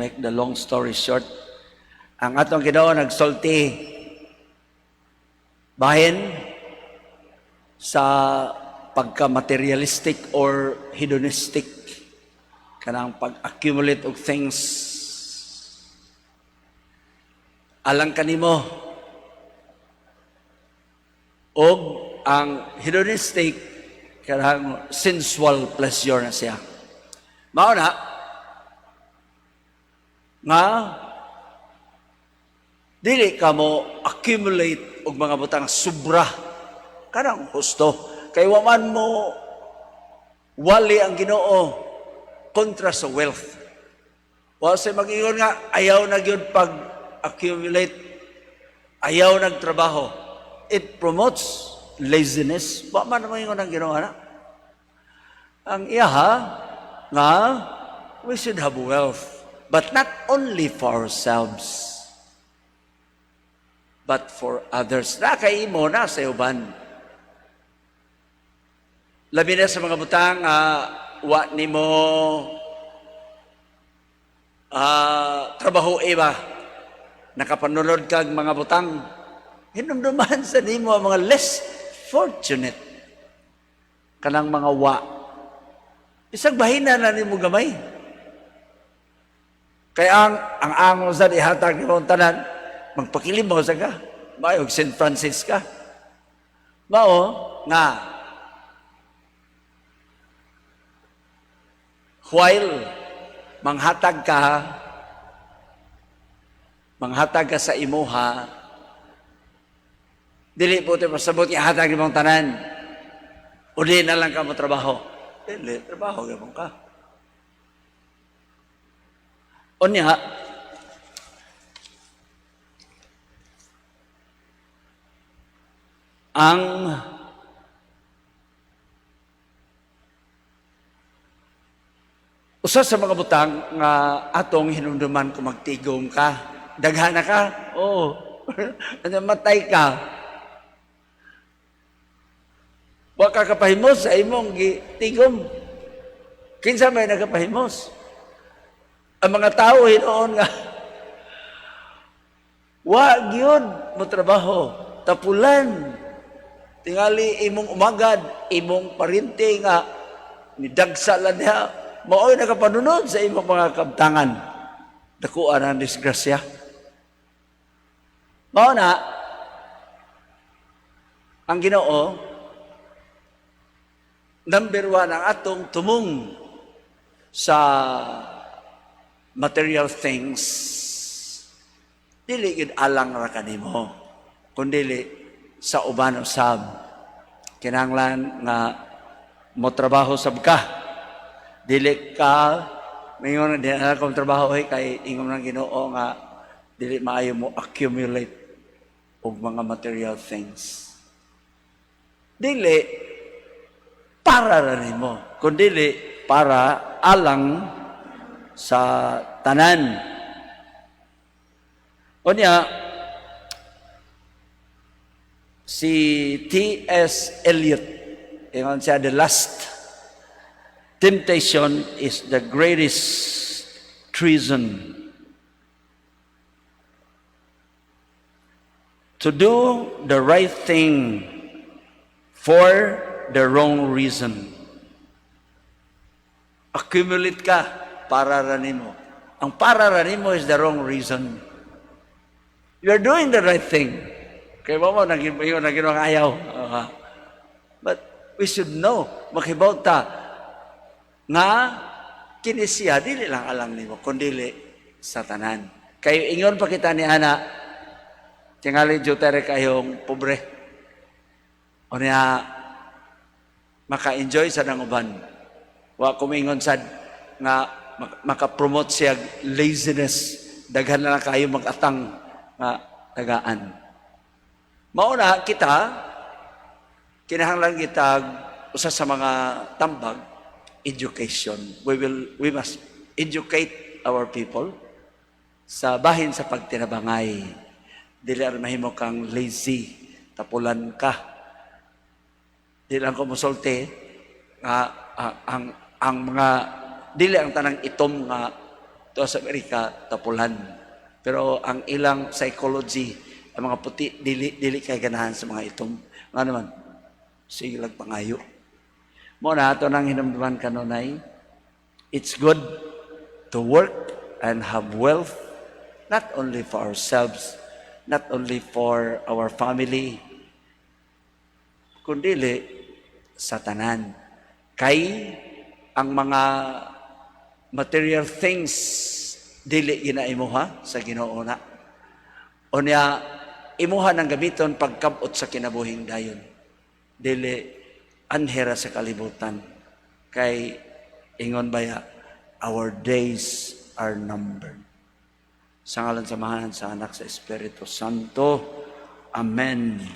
Make the long story short, ang atong Ginoo nagsulti bahin sa pagka-materialistic or hedonistic, kanang pag-accumulate of things. Alang kanimo og ang hedonistic kanang sensual pleasure na siya. Mao na nga dili ka mo accumulate og mga butang sobra kanang husto kay waman mo wali ang Ginoo kontra sa wealth. Wa say mag-ingon nga ayaw na gyud pag accumulate, ayaw nagtrabaho. It promotes laziness. Wa man mo ingon ang Ginoo na. Ang iyaha nga we should have wealth. But not only for ourselves, but for others. Nakaimo na sa uban. Labi na sa mga butang, wa ni mo trabaho iba. Nakapanunod kag mga butang. Hinumduman sa nimo ang mga less fortunate. Kanang mga wa. Isang bahina na nimo gamay. Kaya ang angol sa ihatag ni mong tanan, magpakilim mo sa ka. Mayog St. Francis ka. Mao nga, while manghatag ka sa imuha, dili po ito pasabot nga hatag ni mong tanan. Uli na lang ka mo trabaho. Dili, trabaho gamon ka. Onya, ang usa sa mga butang nga atong hinumduman kung magtigom ka, daghana ka, oo, matay ka. Wa ka kapahimos sa imong gitigom. Kinsa may nagapahimos? Ang mga tao hinoon nga, wa gyud mo trabaho, tapulan. Tingali imong umagad, imong parinte nga, nidagsalan niya, mao'y nakapanunod sa imong mga kabtangan. Dakuan ang disgrasya. Mao na, ang Ginoo, number 1 ang atong tumong sa material things, dili gid alang ra kanimo, kundi sa uban usab kinahanglan nga mo trabaho sab ka, dili ka mingon din akong trabaho kay ingon ng Ginoo nga dili maayo mo accumulate og mga material things. Dili para ra nimo, kundi para alang sa tanan. Unya, si T.S. Eliot, ingon siya, the last temptation is the greatest treason. To do the right thing for the wrong reason. Accumulate ka para ranimo. Ang para ranimo is the wrong reason. You are doing the right thing. Kaya mo naging ayaw. But we should know, makibaw ta, nga kinisiya, dili lang alam nimo, kundi sa tanan. Kayo ingon pa kita ni Ana, tingali jutere kayong pobre. O niya, maka-enjoy sa nanguban. Wa kumingon sad nga maka-promote siya laziness, daghan na kayo mag-atang nga tagaan. Mauna kita, kinahanglan kita usa sa mga tambag, education. We must educate our people sa bahin sa pagtinabangay. Dili ar mahimo kang lazy, tapulan ka. Dili lang ko musulti nga ang mga dili ang tanang itom nga To sa Amerika tapulan. Pero ang ilang psychology, ang mga puti dili kay ganahan sa mga itom. Nga naman, sige lang pangayo. Mo na ato nang hinumduman kanunay. It's good to work and have wealth, not only for ourselves, not only for our family, kundi sa tanan. Kay ang mga material things dili ginaimuha sa Ginoo na. Unya imuha ng gamiton pagkabot sa kinabuhing dayon. Dili anhera sa kalibutan. Kay ingon baya, our days are numbered. Sa ngalan samahan sa Anak sa Espiritu Santo. Amen.